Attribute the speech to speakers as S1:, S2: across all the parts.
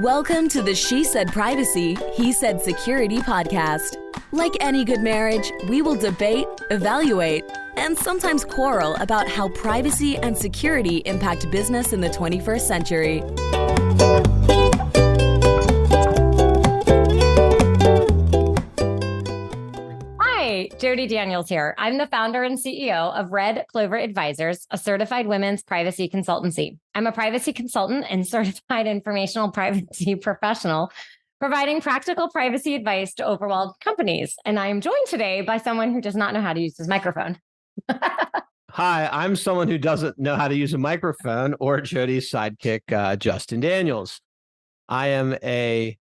S1: Welcome to the She Said Privacy, He Said Security podcast. Like any good marriage, we will debate, evaluate, and sometimes quarrel about how privacy and security impact business in the 21st century.
S2: Hi, Jody Daniels here. I'm the founder and CEO of Red Clover Advisors, a certified women's privacy consultancy. I'm a privacy consultant and certified informational privacy professional, providing practical privacy advice to overwhelmed companies. And I am joined today by someone who does not know how to use his microphone.
S3: Hi, I'm someone who doesn't know how to use a microphone, or Jody's sidekick, Justin Daniels. I am a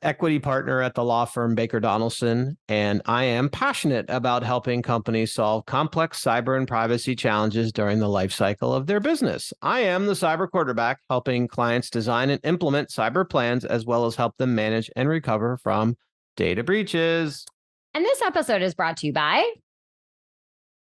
S3: equity partner at the law firm Baker Donaldson, and I am passionate about helping companies solve complex cyber and privacy challenges during the life cycle of their business. I am the cyber quarterback, helping clients design and implement cyber plans, as well as help them manage and recover from data breaches.
S2: And this episode is brought to you by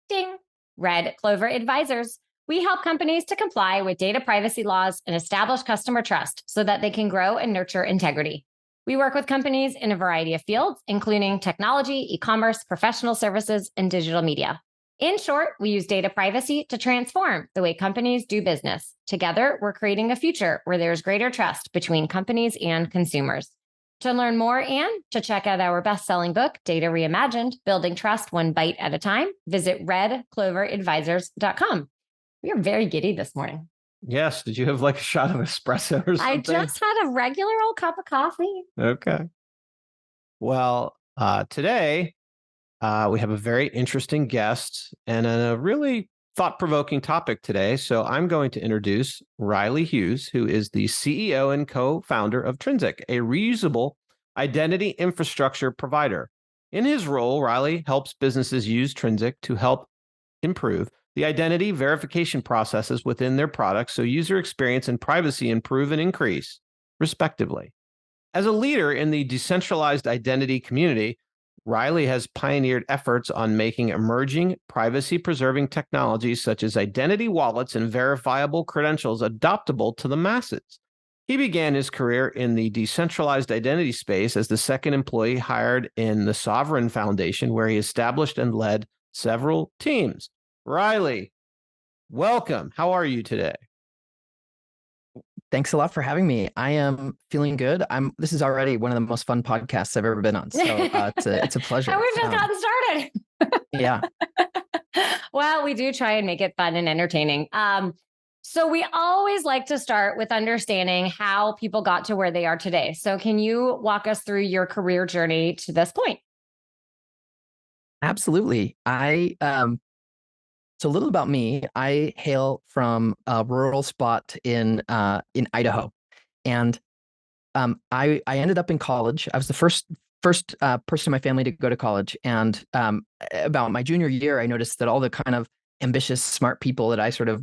S2: Ding, Red Clover Advisors. We help companies to comply with data privacy laws and establish customer trust so that they can grow and nurture integrity. We work with companies in a variety of fields, including technology, e-commerce, professional services, and digital media. In short, we use data privacy to transform the way companies do business. Together, we're creating a future where there's greater trust between companies and consumers. To learn more and to check out our best-selling book, Data Reimagined, Building Trust One Bite at a Time, visit redcloveradvisors.com. We are very giddy this morning.
S3: Yes. Did you have like a shot of espresso or something?
S2: I just had a regular old cup of coffee.
S3: Okay. Well, today we have a very interesting guest and a really thought-provoking topic today. So I'm going to introduce Riley Hughes, who is the CEO and co-founder of Trinsic, a reusable identity infrastructure provider. In his role, Riley helps businesses use Trinsic to help improve the identity verification processes within their products so user experience and privacy improve and increase, respectively. As a leader in the decentralized identity community, Riley has pioneered efforts on making emerging privacy-preserving technologies such as identity wallets and verifiable credentials adoptable to the masses. He began his career in the decentralized identity space as the second employee hired in the Sovrin Foundation, where he established and led several teams. Riley, welcome. How are you today?
S4: Thanks a lot for having me. I am feeling good. This is already one of the most fun podcasts I've ever been on. So it's a pleasure.
S2: And we've just gotten started.
S4: Yeah.
S2: Well, we do try and make it fun and entertaining. So we always like to start with understanding how people got to where they are today. So can you walk us through your career journey to this point?
S4: Absolutely. So a little about me. I hail from a rural spot in Idaho, and I ended up in college. I was the first person in my family to go to college, and about my junior year, I noticed that all the kind of ambitious, smart people that I sort of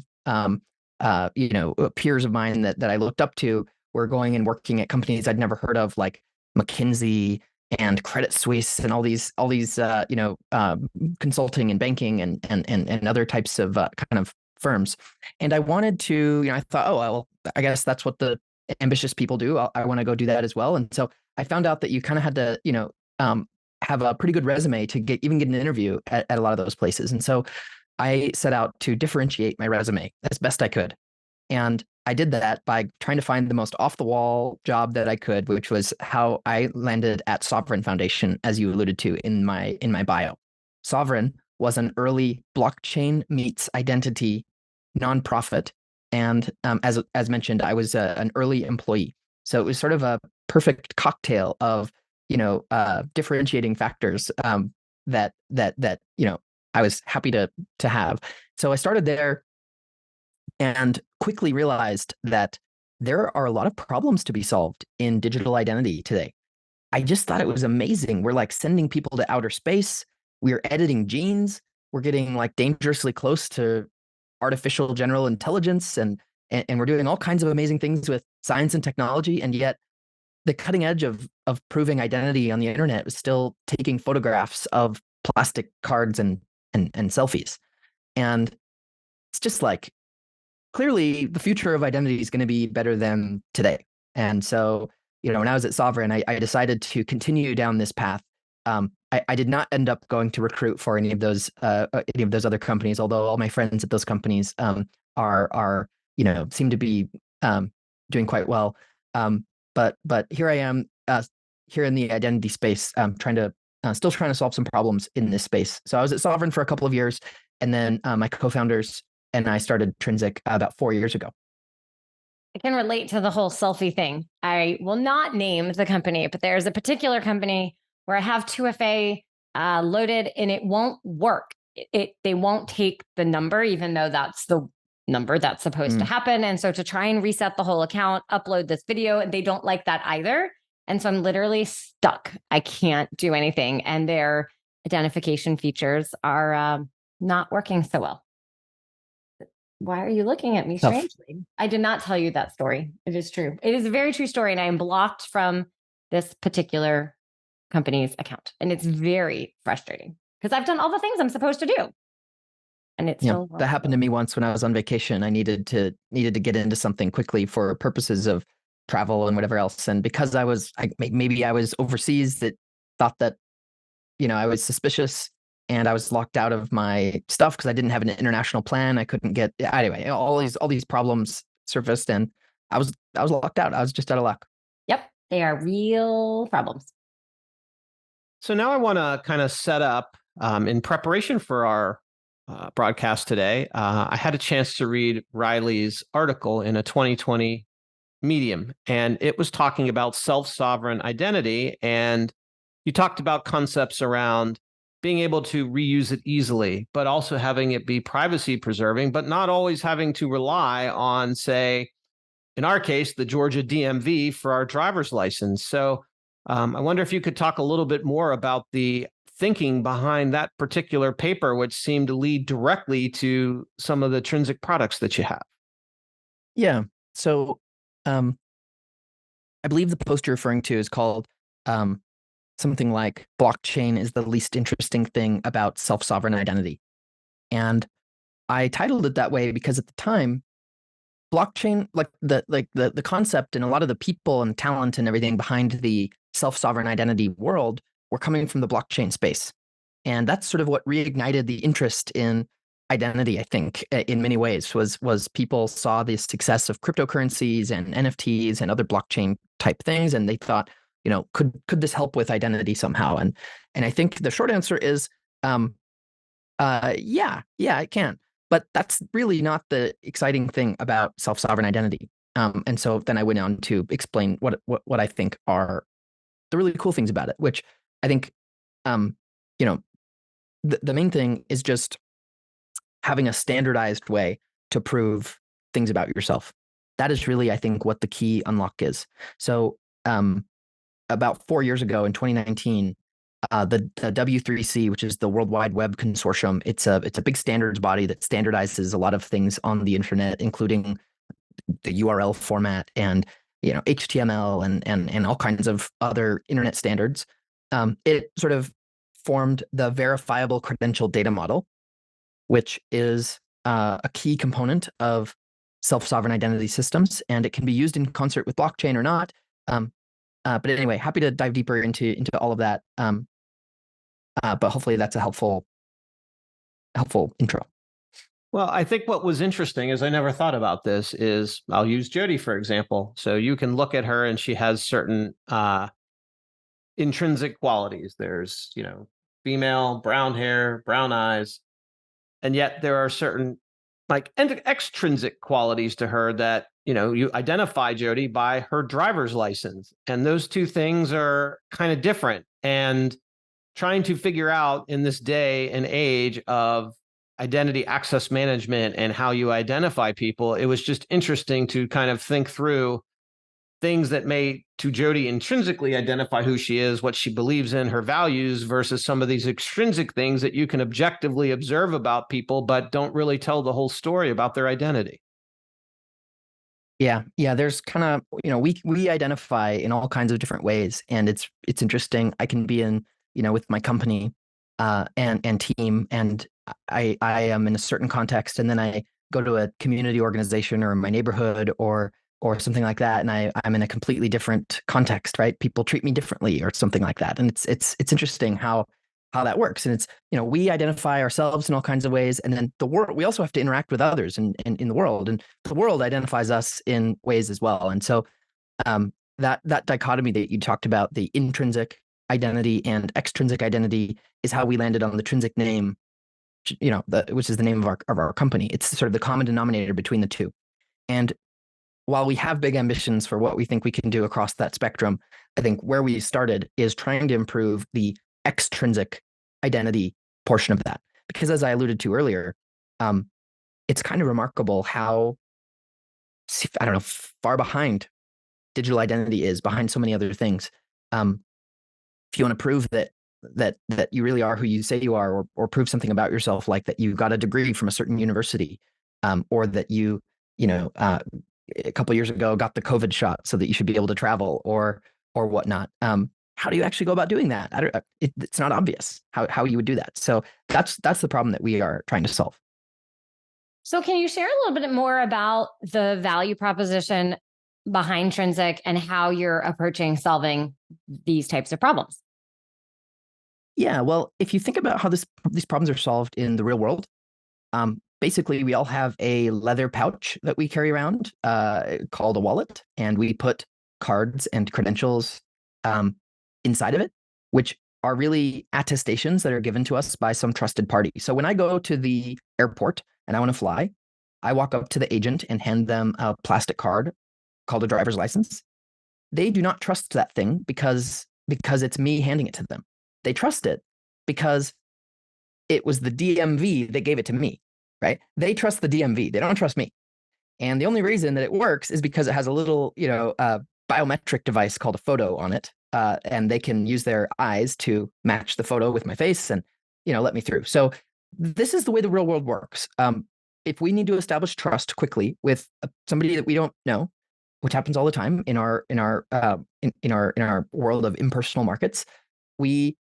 S4: peers of mine that I looked up to were going and working at companies I'd never heard of, like McKinsey and Credit Suisse and all these consulting and banking and other types of kind of firms. And I wanted to, I thought, oh, well, I guess that's what the ambitious people do. I want to go do that as well. And so I found out that you kind of had to, have a pretty good resume to get an interview at a lot of those places. And so I set out to differentiate my resume as best I could. And I did that by trying to find the most off-the-wall job that I could, which was how I landed at Sovrin Foundation, as you alluded to in my bio. Sovrin was an early blockchain meets identity nonprofit, and as mentioned, I was an early employee. So it was sort of a perfect cocktail of differentiating factors that I was happy to have. So I started there, and quickly realized that there are a lot of problems to be solved in digital identity today. I just thought it was amazing. We're like sending people to outer space. We're editing genes. We're getting like dangerously close to artificial general intelligence, and we're doing all kinds of amazing things with science and technology. And yet the cutting edge of proving identity on the internet was still taking photographs of plastic cards and selfies. And it's just like, clearly the future of identity is going to be better than today. And so, when I was at Sovrin, I decided to continue down this path. I did not end up going to recruit for any of those other companies, although all my friends at those companies are seem to be doing quite well. But here I am, here in the identity space, still trying to solve some problems in this space. So I was at Sovrin for a couple of years, and then my co-founders and I started Trinsic about 4 years ago.
S2: I can relate to the whole selfie thing. I will not name the company, but there's a particular company where I have 2FA loaded and it won't work. They won't take the number, even though that's the number that's supposed to happen. And so to try and reset the whole account, upload this video, and they don't like that either. And so I'm literally stuck. I can't do anything. And their identification features are not working so well. Why are you looking at me strangely? I did not tell you that story. It is true. It is a very true story. And I am blocked from this particular company's account. And it's very frustrating because I've done all the things I'm supposed to do. And it's still
S4: that happened to me once when I was on vacation. I needed to get into something quickly for purposes of travel and whatever else. And because maybe I was overseas, that thought that, I was suspicious. And I was locked out of my stuff because I didn't have an international plan. I couldn't get, anyway, all these problems surfaced, and I was locked out. I was just out of luck.
S2: Yep, they are real problems.
S3: So now I want to kind of set up in preparation for our broadcast today. I had a chance to read Riley's article in a 2020 Medium, and it was talking about self-sovereign identity. And you talked about concepts around being able to reuse it easily, but also having it be privacy preserving, but not always having to rely on, say, in our case, the Georgia DMV for our driver's license. So I wonder if you could talk a little bit more about the thinking behind that particular paper, which seemed to lead directly to some of the Trinsic products that you have.
S4: Yeah. So I believe the post you're referring to is called something like blockchain is the least interesting thing about self-sovereign identity. And I titled it that way because at the time, blockchain, the concept and a lot of the people and talent and everything behind the self-sovereign identity world were coming from the blockchain space. And that's sort of what reignited the interest in identity, I think, in many ways, was people saw the success of cryptocurrencies and NFTs and other blockchain type things, and they thought, could this help with identity somehow? And I think the short answer is, yeah, it can. But that's really not the exciting thing about self-sovereign identity. And so then I went on to explain what I think are the really cool things about it, which I think, the main thing is just having a standardized way to prove things about yourself. That is really, I think, what the key unlock is. So about 4 years ago in 2019, the W3C, which is the World Wide Web Consortium, it's a big standards body that standardizes a lot of things on the internet, including the URL format and HTML and all kinds of other internet standards. It sort of formed the verifiable credential data model, which is a key component of self-sovereign identity systems, and it can be used in concert with blockchain or not. But anyway, happy to dive deeper into all of that. But hopefully that's a helpful intro.
S3: Well, I think what was interesting is I never thought about this is I'll use Jody, for example. So you can look at her and she has certain intrinsic qualities. There's, female, brown hair, brown eyes. And yet there are certain extrinsic qualities to her that, you identify Jody by her driver's license. And those two things are kind of different. And trying to figure out in this day and age of identity access management and how you identify people, it was just interesting to kind of think through things that may, to Jody, intrinsically identify who she is, what she believes in, her values, versus some of these extrinsic things that you can objectively observe about people, but don't really tell the whole story about their identity.
S4: Yeah. There's kind of, we identify in all kinds of different ways, and it's interesting. I can be in, with my company and team, and I am in a certain context, and then I go to a community organization or my neighborhood or or something like that, and I'm in a completely different context, right? People treat me differently or something like that. And it's interesting how that works. And it's, we identify ourselves in all kinds of ways. And then the world, we also have to interact with others in the world, and the world identifies us in ways as well. And so that dichotomy that you talked about, the intrinsic identity and extrinsic identity, is how we landed on the Trinsic name, which is the name of our company. It's sort of the common denominator between the two. And while we have big ambitions for what we think we can do across that spectrum, I think where we started is trying to improve the extrinsic identity portion of that. Because as I alluded to earlier, it's kind of remarkable how, I don't know, far behind digital identity is, behind so many other things. If you want to prove that you really are who you say you are, or prove something about yourself, like that you got a degree from a certain university, or that you a couple of years ago got the COVID shot so that you should be able to travel, or whatnot. How do you actually go about doing that? It's not obvious how you would do that. So that's the problem that we are trying to solve.
S2: So can you share a little bit more about the value proposition behind Trinsic and how you're approaching solving these types of problems?
S4: Yeah, well, if you think about how these problems are solved in the real world, basically we all have a leather pouch that we carry around called a wallet, and we put cards and credentials inside of it, which are really attestations that are given to us by some trusted party. So when I go to the airport and I want to fly, I walk up to the agent and hand them a plastic card called a driver's license. They do not trust that thing because it's me handing it to them. They trust it because it was the DMV that gave it to me, right? They trust the DMV. They don't trust me. And the only reason that it works is because it has a little, biometric device called a photo on it. And they can use their eyes to match the photo with my face and, let me through. So this is the way the real world works. If we need to establish trust quickly with somebody that we don't know, which happens all the time in our world of impersonal markets, we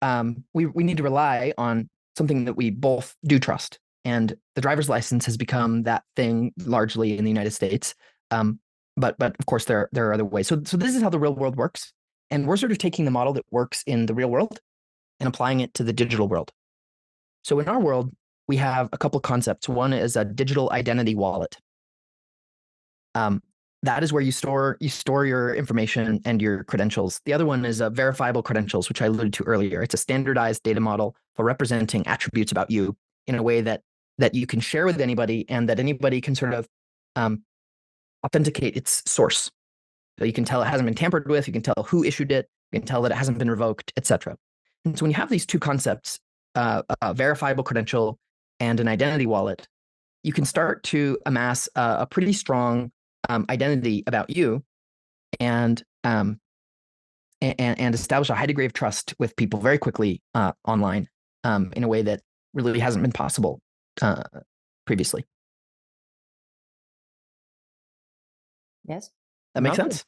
S4: need to rely on something that we both do trust. And the driver's license has become that thing largely in the United States. But of course there are other ways. So this is how the real world works. And we're sort of taking the model that works in the real world and applying it to the digital world. So in our world, we have a couple of concepts. One is a digital identity wallet. That is where you store your information and your credentials. The other one is verifiable credentials, which I alluded to earlier. It's a standardized data model for representing attributes about you in a way that you can share with anybody, and that anybody can sort of authenticate its source. So you can tell it hasn't been tampered with, you can tell who issued it, you can tell that it hasn't been revoked, etc. And so when you have these two concepts, a verifiable credential and an identity wallet, you can start to amass a pretty strong identity about you, and establish a high degree of trust with people very quickly online, in a way that really hasn't been possible previously.
S2: Yes.
S4: That makes sense?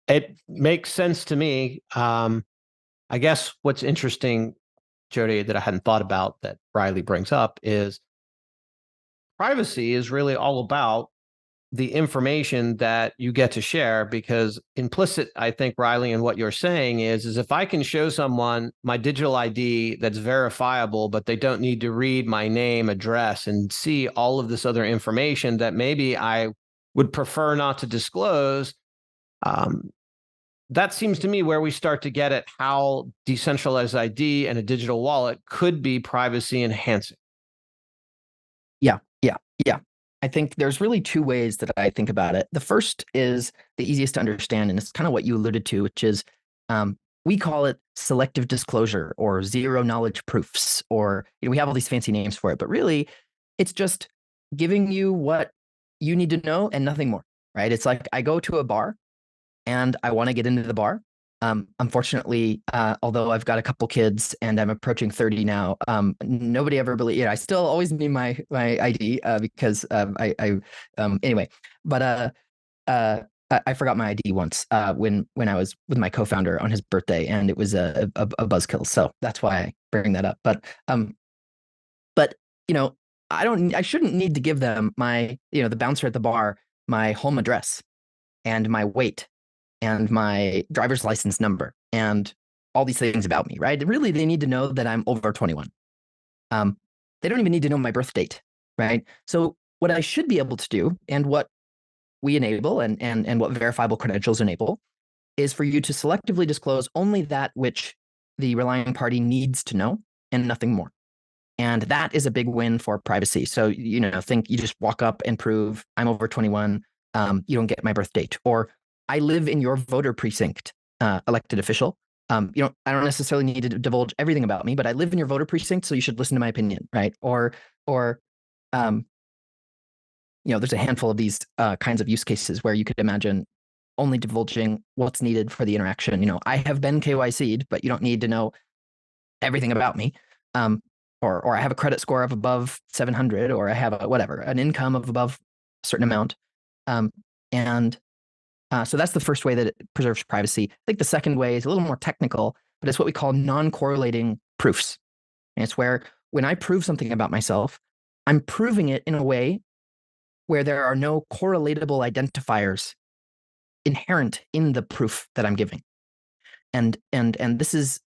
S3: It makes sense to me. I guess what's interesting, Jody, that I hadn't thought about that Riley brings up is privacy is really all about the information that you get to share, because implicit, I think, Riley, in what you're saying is if I can show someone my digital ID that's verifiable, but they don't need to read my name, address, and see all of this other information that maybe I would prefer not to disclose, that seems to me where we start to get at how decentralized ID and a digital wallet could be privacy enhancing.
S4: Yeah. I think there's really two ways that I think about it. The first is the easiest to understand, and it's kind of what you alluded to, which is we call it selective disclosure or zero knowledge proofs, or we have all these fancy names for it, but really it's just giving you what you need to know and nothing more, right? It's like I go to a bar and I want to get into the bar. Unfortunately, although I've got a couple kids and I'm approaching 30 now, nobody ever believed. I still always need my ID because anyway. But I forgot my ID once when I was with my co-founder on his birthday, and it was a buzzkill. So that's why I bring that up. But I shouldn't need to give them my the bouncer at the bar my home address and my weight and my driver's license number and all these things about me, right? Really, they need to know that I'm over 21. They don't even need to know my birth date, right? So what I should be able to do, and what we enable and what verifiable credentials enable, is for you to selectively disclose only that which the relying party needs to know and nothing more. And that is a big win for privacy. So, think you just walk up and prove I'm over 21. You don't get my birth date, or I live in your voter precinct, elected official. I don't necessarily need to divulge everything about me, but I live in your voter precinct, so you should listen to my opinion, right? Or there's a handful of these kinds of use cases where you could imagine only divulging what's needed for the interaction. I have been KYC'd, but you don't need to know everything about me. Or I have a credit score of above 700, or I have an income of above a certain amount. So that's the first way that it preserves privacy. I think the second way is a little more technical, but it's what we call non-correlating proofs. And it's where when I prove something about myself, I'm proving it in a way where there are no correlatable identifiers inherent in the proof that I'm giving. And this is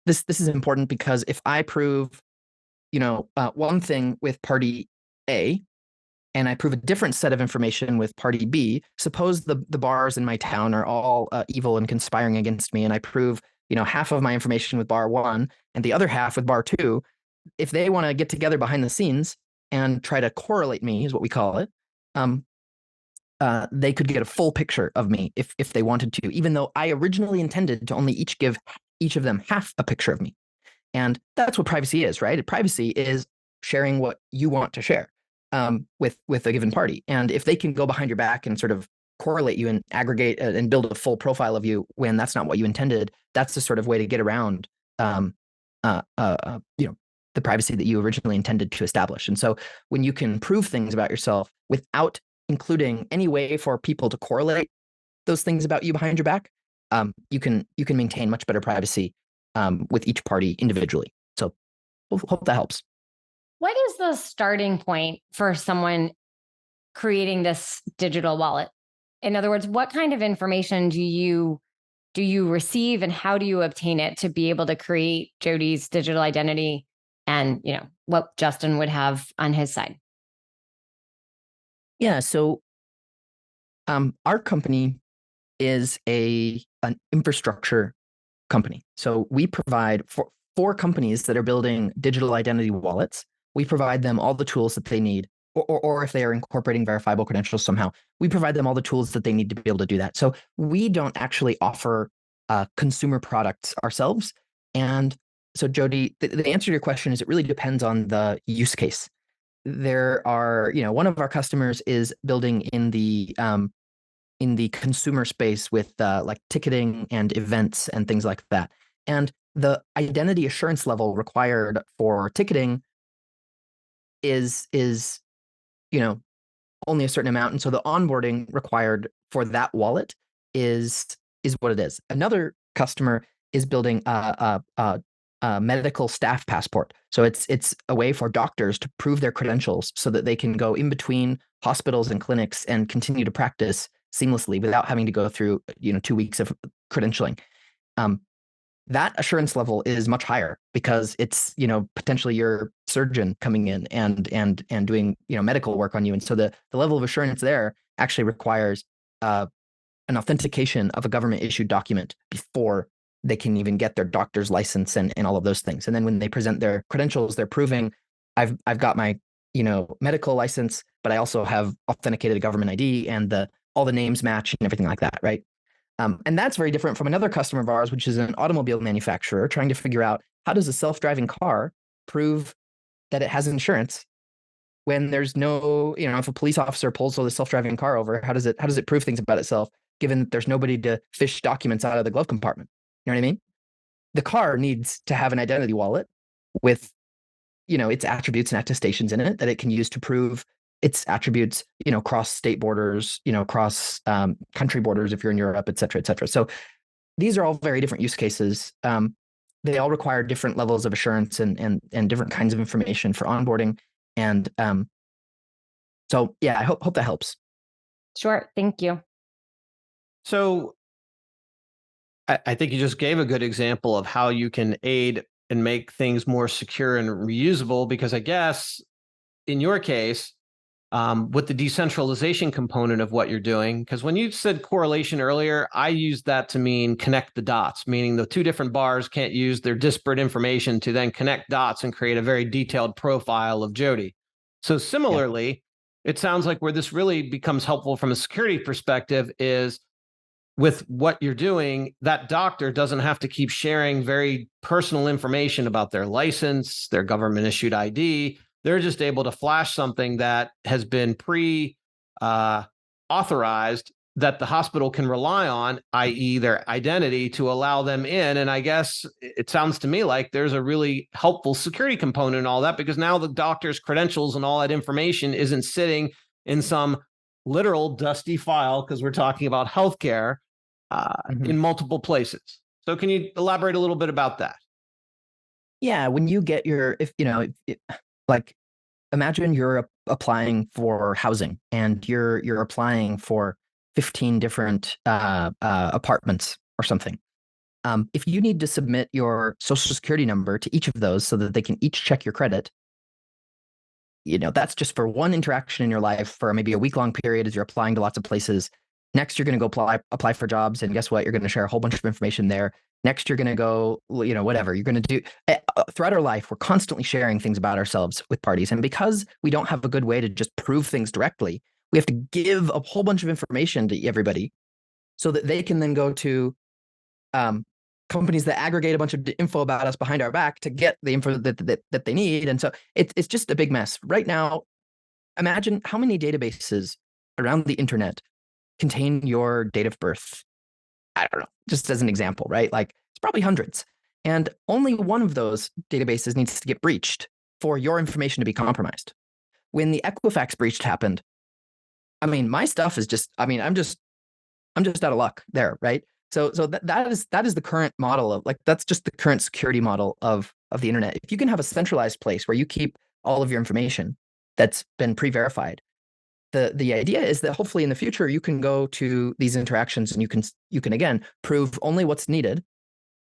S4: important, because if I prove, one thing with party A, and I prove a different set of information with party B, suppose the bars in my town are all evil and conspiring against me, and I prove, half of my information with bar 1 and the other half with bar 2, if they want to get together behind the scenes and try to correlate me, is what we call it, they could get a full picture of me if they wanted to, even though I originally intended to only give each of them half a picture of me. And that's what privacy is, right? Privacy is sharing what you want to share with a given party. And if they can go behind your back and sort of correlate you and aggregate and build a full profile of you when that's not what you intended, that's the sort of way to get around the privacy that you originally intended to establish. And so when you can prove things about yourself without including any way for people to correlate those things about you behind your back, you can maintain much better privacy with each party individually. So hope that helps.
S2: What is the starting point for someone creating this digital wallet? In other words, what kind of information do you receive, and how do you obtain it to be able to create Jody's digital identity and, what Justin would have on his side?
S4: Yeah. So our company is an infrastructure company. So we provide for companies that are building digital identity wallets, we provide them all the tools that they need, or if they are incorporating verifiable credentials somehow, we provide them all the tools that they need to be able to do that. So we don't actually offer consumer products ourselves. And so Jody, the answer to your question is it really depends on the use case. There are, one of our customers is building in the consumer space with like ticketing and events and things like that. And the identity assurance level required for ticketing is only a certain amount. And so the onboarding required for that wallet is what it is. Another customer is building a medical staff passport. So it's a way for doctors to prove their credentials so that they can go in between hospitals and clinics and continue to practice seamlessly without having to go through 2 weeks of credentialing. That assurance level is much higher because it's potentially your surgeon coming in and doing medical work on you, and so the level of assurance there actually requires an authentication of a government issued document before they can even get their doctor's license and all of those things. And then when they present their credentials, they're proving I've got my medical license, but I also have authenticated a government ID and all the names match and everything like that, right? And that's very different from another customer of ours, which is an automobile manufacturer trying to figure out how does a self-driving car prove that it has insurance when there's no, if a police officer pulls the self-driving car over, how does it prove things about itself, given that there's nobody to fish documents out of the glove compartment? You know what I mean? The car needs to have an identity wallet with, its attributes and attestations in it that it can use to prove its attributes, cross state borders, cross country borders if you're in Europe, et cetera, et cetera. So these are all very different use cases. They all require different levels of assurance and different kinds of information for onboarding. And so, yeah, I hope that helps.
S2: Sure. Thank you.
S3: So I think you just gave a good example of how you can aid and make things more secure and reusable, because I guess in your case, with the decentralization component of what you're doing, because when you said correlation earlier, I used that to mean connect the dots, meaning the two different bars can't use their disparate information to then connect dots and create a very detailed profile of Jody. So similarly, it sounds like where this really becomes helpful from a security perspective is with what you're doing, that doctor doesn't have to keep sharing very personal information about their license, their government issued ID. They're just able to flash something that has been authorized that the hospital can rely on, i.e. their identity, to allow them in. And I guess it sounds to me like there's a really helpful security component in all that, because now the doctor's credentials and all that information isn't sitting in some literal dusty file, because we're talking about healthcare, in multiple places. So can you elaborate a little bit about that?
S4: Yeah, when you get your, like, imagine you're applying for housing and you're applying for 15 different apartments or something. If you need to submit your social security number to each of those so that they can each check your credit, that's just for one interaction in your life for maybe a week-long period as you're applying to lots of places. Next, you're going to go apply for jobs, and guess what? You're going to share a whole bunch of information there. Next, you're going to go, whatever you're going to do. Throughout our life, we're constantly sharing things about ourselves with parties. And because we don't have a good way to just prove things directly, we have to give a whole bunch of information to everybody so that they can then go to companies that aggregate a bunch of info about us behind our back to get the info that they need. And so it's just a big mess. Right now, imagine how many databases around the internet contain your date of birth. I don't know, just as an example, right? Like, it's probably hundreds. And only one of those databases needs to get breached for your information to be compromised. When the Equifax breach happened, I mean, my stuff is just, I'm just out of luck there, right? So that is the current model of, like, that's just the current security model of the internet. If you can have a centralized place where you keep all of your information that's been pre-verified, the idea is that hopefully in the future you can go to these interactions and you can again prove only what's needed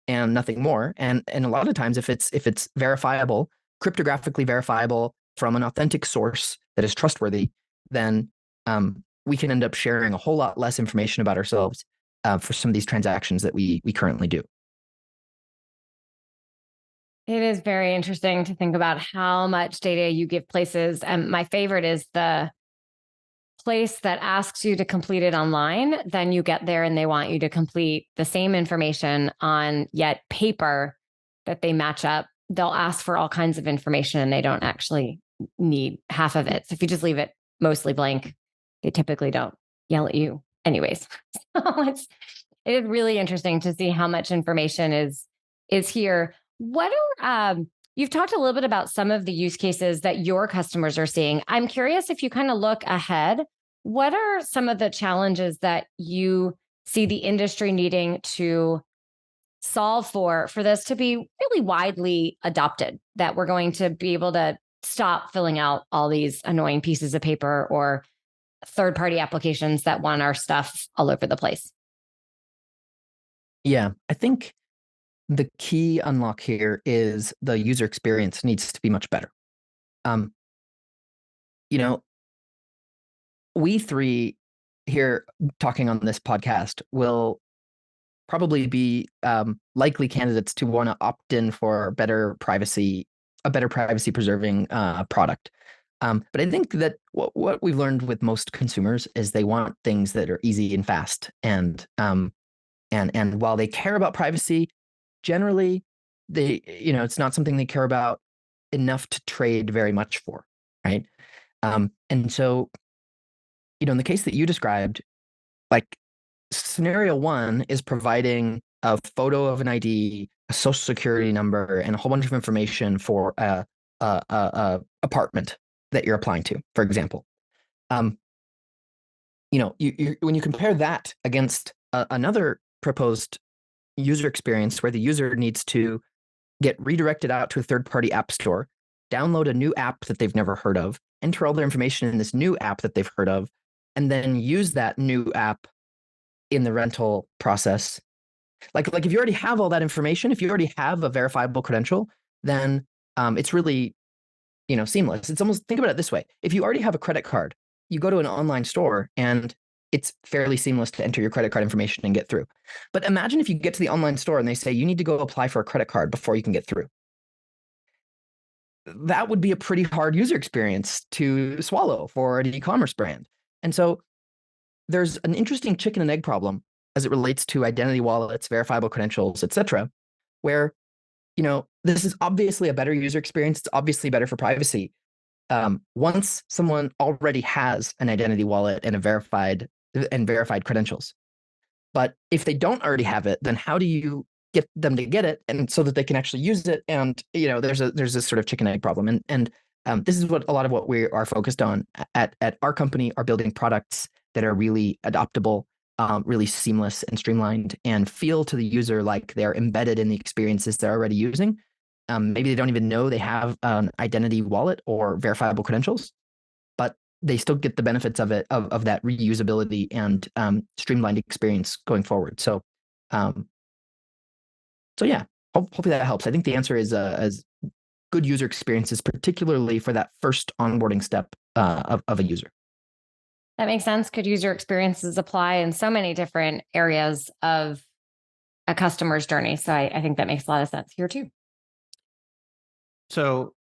S4: and nothing more. And a lot of times, if it's verifiable, cryptographically verifiable from an authentic source that is trustworthy, then we can end up sharing a whole lot less information about ourselves for some of these transactions that we currently do.
S2: It is very interesting to think about how much data you give places. And my favorite is the place that asks you to complete it online. Then you get there and they want you to complete the same information on yet paper that they match up. They'll ask for all kinds of information and they don't actually need half of it. So if you just leave it mostly blank, they typically don't yell at you anyways. So it is really interesting to see how much information is here. What are you've talked a little bit about some of the use cases that your customers are seeing. I'm curious, if you kind of look ahead, what are some of the challenges that you see the industry needing to solve for this to be really widely adopted, that we're going to be able to stop filling out all these annoying pieces of paper or third-party applications that want our stuff all over the place?
S4: Yeah, I think the key unlock here is the user experience needs to be much better. We three here talking on this podcast will probably be likely candidates to want to opt in for a better privacy preserving product. But I think that what we've learned with most consumers is they want things that are easy and fast. And while they care about privacy, generally it's not something they care about enough to trade very much for, right? And so, in the case that you described, like, scenario one is providing a photo of an ID, a social security number, and a whole bunch of information for a apartment that you're applying to, for example. When you compare that against another proposed user experience where the user needs to get redirected out to a third-party app store, download a new app that they've never heard of, enter all their information in this new app that they've heard of, and then use that new app in the rental process. Like if you already have all that information, if you already have a verifiable credential, then it's really, seamless. It's almost, think about it this way. If you already have a credit card, you go to an online store and it's fairly seamless to enter your credit card information and get through. But imagine if you get to the online store and they say you need to go apply for a credit card before you can get through. That would be a pretty hard user experience to swallow for an e-commerce brand. And so there's an interesting chicken and egg problem as it relates to identity wallets, verifiable credentials, et cetera, where, this is obviously a better user experience. It's obviously better for privacy. Once someone already has an identity wallet and verified credentials. But if they don't already have it, then how do you get them to get it, and so that they can actually use it? And there's this sort of chicken egg problem. And this is what a lot of what we are focused on at our company, are building products that are really adoptable, really seamless and streamlined, and feel to the user like they're embedded in the experiences they're already using. Maybe they don't even know they have an identity wallet or verifiable credentials, but they still get the benefits of it, of that reusability and streamlined experience going forward. So yeah, hopefully that helps. I think the answer is as good user experiences, particularly for that first onboarding step of a user.
S2: That makes sense. Good user experiences apply in so many different areas of a customer's journey. So I think that makes a lot of sense here too.
S3: So,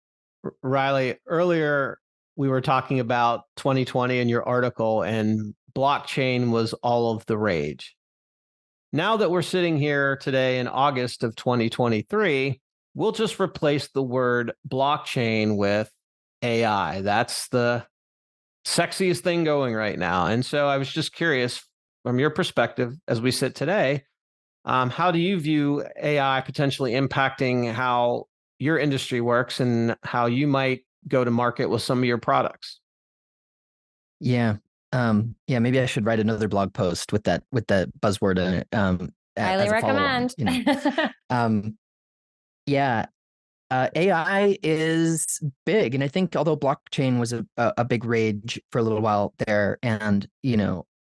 S3: Riley, earlier we were talking about 2020 in your article, and blockchain was all of the rage. Now that we're sitting here today in August of 2023, we'll just replace the word blockchain with AI. That's the sexiest thing going right now. And so I was just curious, from your perspective, as we sit today, how do you view AI potentially impacting how your industry works and how you might go to market with some of your products?
S4: Yeah. Maybe I should write another blog post with that buzzword in it.
S2: Highly recommend.
S4: AI is big, and I think although blockchain was a big rage for a little while there, and I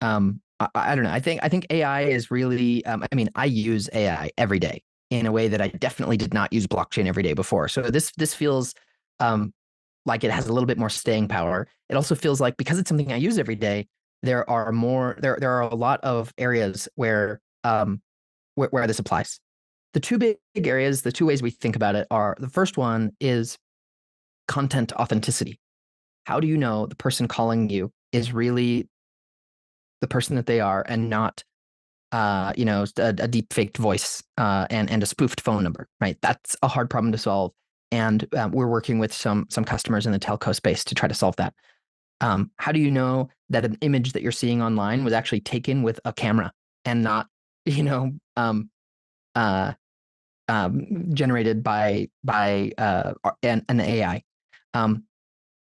S4: don't know. I think AI is really. I use AI every day in a way that I definitely did not use blockchain every day before. So this feels like it has a little bit more staying power. It also feels like, because it's something I use every day, there are a lot of areas where this applies. The two big areas, the two ways we think about it are, the first one is content authenticity. How do you know the person calling you is really the person that they are, and not a deep faked voice and a spoofed phone number, right? That's a hard problem to solve. And we're working with some customers in the telco space to try to solve that. How do you know that an image that you're seeing online was actually taken with a camera and not, generated by an AI?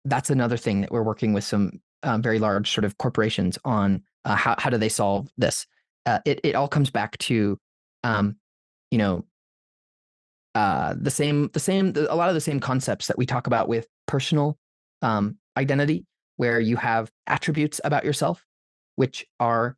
S4: That's another thing that we're working with some very large sort of corporations on. How do they solve this? It all comes back to, a lot of the same concepts that we talk about with personal identity, where you have attributes about yourself, which are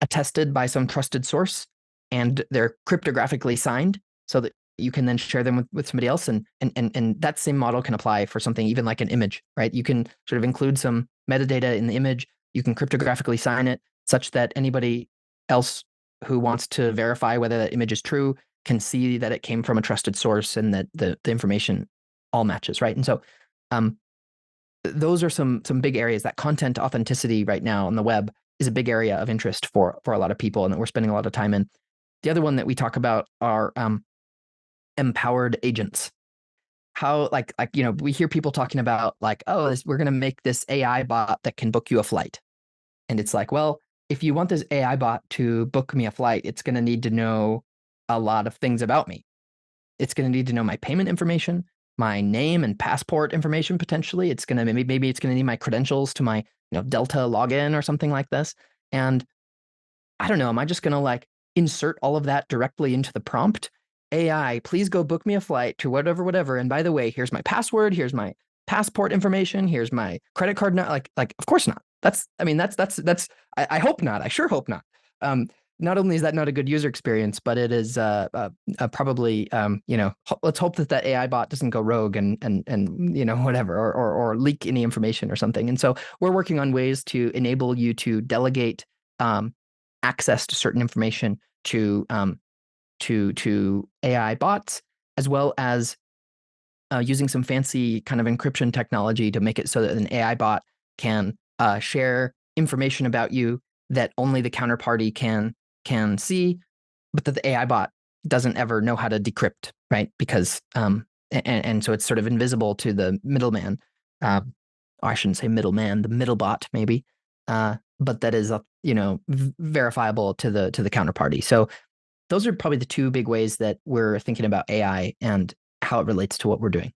S4: attested by some trusted source, and they're cryptographically signed so that you can then share them with somebody else. And that same model can apply for something even like an image, right? You can sort of include some metadata in the image. You can cryptographically sign it such that anybody else who wants to verify whether that image is true can see that it came from a trusted source and that the information all matches, right? And so those are some big areas. That content authenticity right now on the web is a big area of interest for a lot of people, and that we're spending a lot of time in. The other one that we talk about are empowered agents. How we hear people talking about we're going to make this AI bot that can book you a flight. And it's like, well, if you want this AI bot to book me a flight, it's going to need to know a lot of things about me. It's going to need to know my payment information, my name and passport information, potentially. It's going to maybe it's going to need my credentials to my Delta login or something like this. And I don't know, am I just going to insert all of that directly into the prompt? AI, please go book me a flight to whatever. And by the way, here's my password, here's my passport information, here's my credit card. Of course not. I hope not. I sure hope not. Not only is that not a good user experience, but it is probably let's hope that that AI bot doesn't go rogue and whatever or leak any information or something. And so we're working on ways to enable you to delegate access to certain information to AI bots, as well as using some fancy kind of encryption technology to make it so that an AI bot can share information about you that only the counterparty can see, but that the AI bot doesn't ever know how to decrypt, right? Because and so it's sort of invisible to the middleman. I shouldn't say middleman, the middle bot maybe, but that is verifiable to the counterparty. So those are probably the two big ways that we're thinking about AI and how it relates to what we're doing.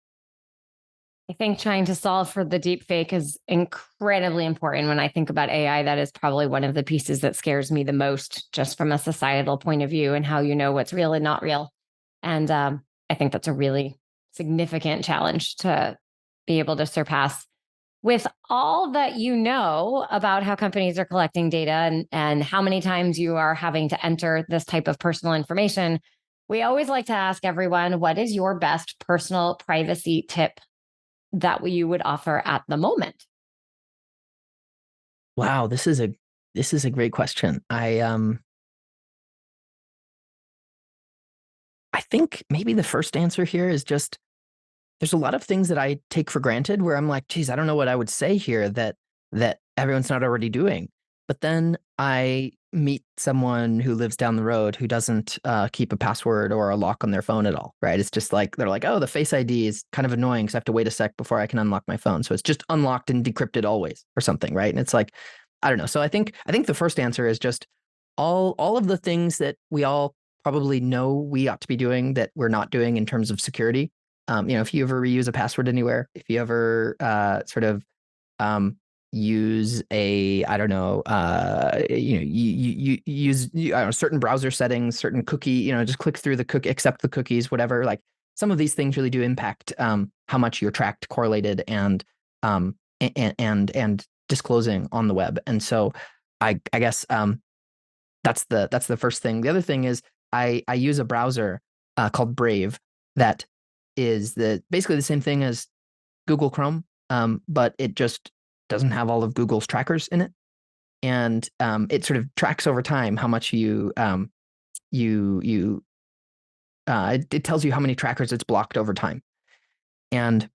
S2: I think trying to solve for the deep fake is incredibly important. When I think about AI, that is probably one of the pieces that scares me the most, just from a societal point of view and how you know what's real and not real. And I think that's a really significant challenge to be able to surpass. With all that you know about how companies are collecting data and how many times you are having to enter this type of personal information, we always like to ask everyone, what is your best personal privacy tip that you would offer at the moment?
S4: Wow, this is a great question. I think maybe the first answer here is just there's a lot of things that I take for granted where I'm like, geez, I don't know what I would say here that everyone's not already doing. But then I meet someone who lives down the road who doesn't keep a password or a lock on their phone at all, right? It's just like, they're like, oh, the Face ID is kind of annoying because I have to wait a sec before I can unlock my phone. So it's just unlocked and decrypted always or something, right? And it's like, I don't know. So I think the first answer is just all of the things that we all probably know we ought to be doing that we're not doing in terms of security. If you ever reuse a password anywhere, if you ever use a, I don't know, you use certain browser settings, certain cookie, just click through the cookie, accept the cookies, whatever. Like some of these things really do impact how much you're tracked, correlated, and disclosing on the web. And so I guess that's the first thing. The other thing is I use a browser called Brave that is basically the same thing as Google Chrome, but it just doesn't have all of Google's trackers in it, and it sort of tracks over time how much it tells you how many trackers it's blocked over time. And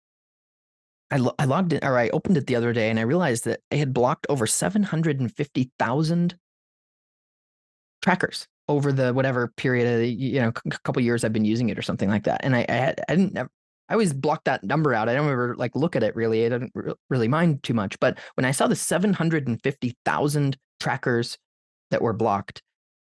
S4: I logged in, or I opened it the other day, and I realized that I had blocked over 750,000 trackers over the whatever period of, a couple years I've been using it or something like that. And I always blocked that number out. I don't ever look at it really. I don't really mind too much. But when I saw the 750,000 trackers that were blocked,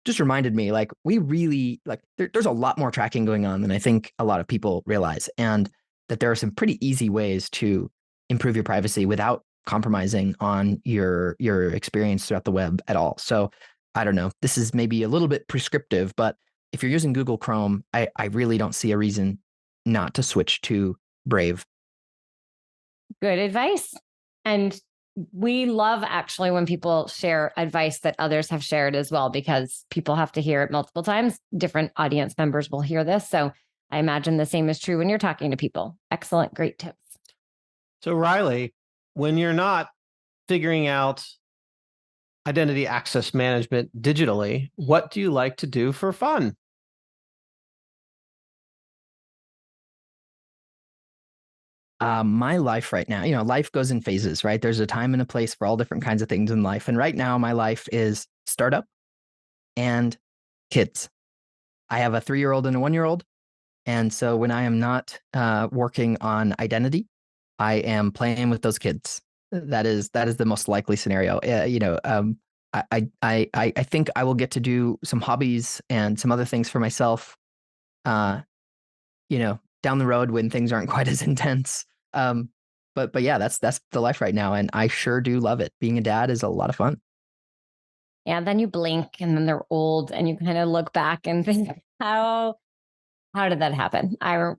S4: just reminded me we really there's a lot more tracking going on than I think a lot of people realize, and that there are some pretty easy ways to improve your privacy without compromising on your experience throughout the web at all. So I don't know, this is maybe a little bit prescriptive, but if you're using Google Chrome, I really don't see a reason not to switch to Brave.
S2: Good advice. And we love actually when people share advice that others have shared as well, because people have to hear it multiple times. Different audience members will hear this. So I imagine the same is true when you're talking to people. Excellent. Great tips.
S3: So Riley, when you're not figuring out identity access management digitally, what do you like to do for fun?
S4: My life right now, life goes in phases, right? There's a time and a place for all different kinds of things in life. And right now, my life is startup and kids. I have a 3-year-old and a 1-year-old. And so when I am not working on identity, I am playing with those kids. That is the most likely scenario. I think I will get to do some hobbies and some other things for myself, down the road when things aren't quite as intense. But yeah, that's the life right now. And I sure do love it. Being a dad is a lot of fun.
S2: Yeah. Then you blink and then they're old and you kind of look back and think, how did that happen?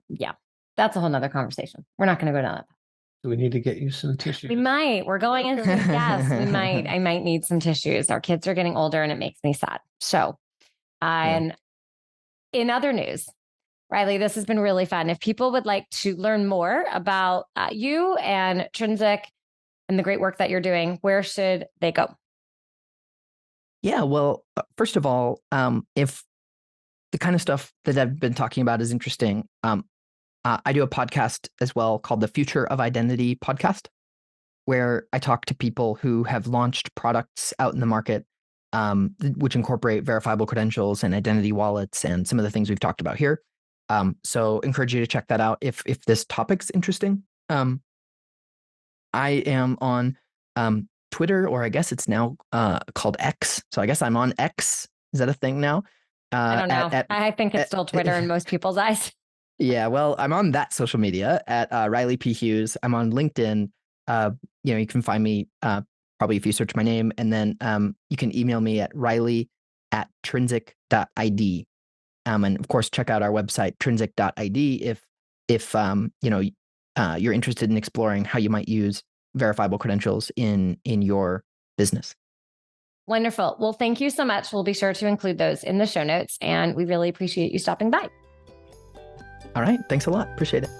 S2: Yeah, that's a whole nother conversation. We're not going to go down that path.
S3: Do we need to get you some tissues?
S2: We might. We're going into yes, we might. I might need some tissues. Our kids are getting older and it makes me sad. So, and in other news, Riley, this has been really fun. If people would like to learn more about you and Trinsic and the great work that you're doing, where should they go?
S4: Yeah, well, first of all, if the kind of stuff that I've been talking about is interesting, I do a podcast as well called the Future of Identity podcast, where I talk to people who have launched products out in the market, which incorporate verifiable credentials and identity wallets and some of the things we've talked about here. So encourage you to check that out if this topic's interesting. I am on Twitter, or I guess it's now called X. So I guess I'm on X. Is that a thing now?
S2: I don't know. I think it's still Twitter in most people's eyes.
S4: Yeah, well, I'm on that social media at Riley P. Hughes. I'm on LinkedIn. You can find me probably if you search my name, and then you can email me at riley@trinsic.id. And of course, check out our website, trinsic.id, if you're interested in exploring how you might use verifiable credentials in your business.
S2: Wonderful. Well, thank you so much. We'll be sure to include those in the show notes, and we really appreciate you stopping by.
S4: All right. Thanks a lot. Appreciate it.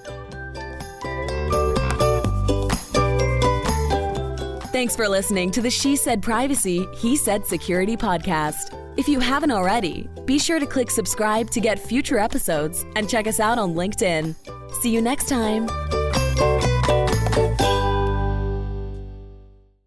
S1: Thanks for listening to the She Said Privacy, He Said Security podcast. If you haven't already, be sure to click subscribe to get future episodes and check us out on LinkedIn. See you next time.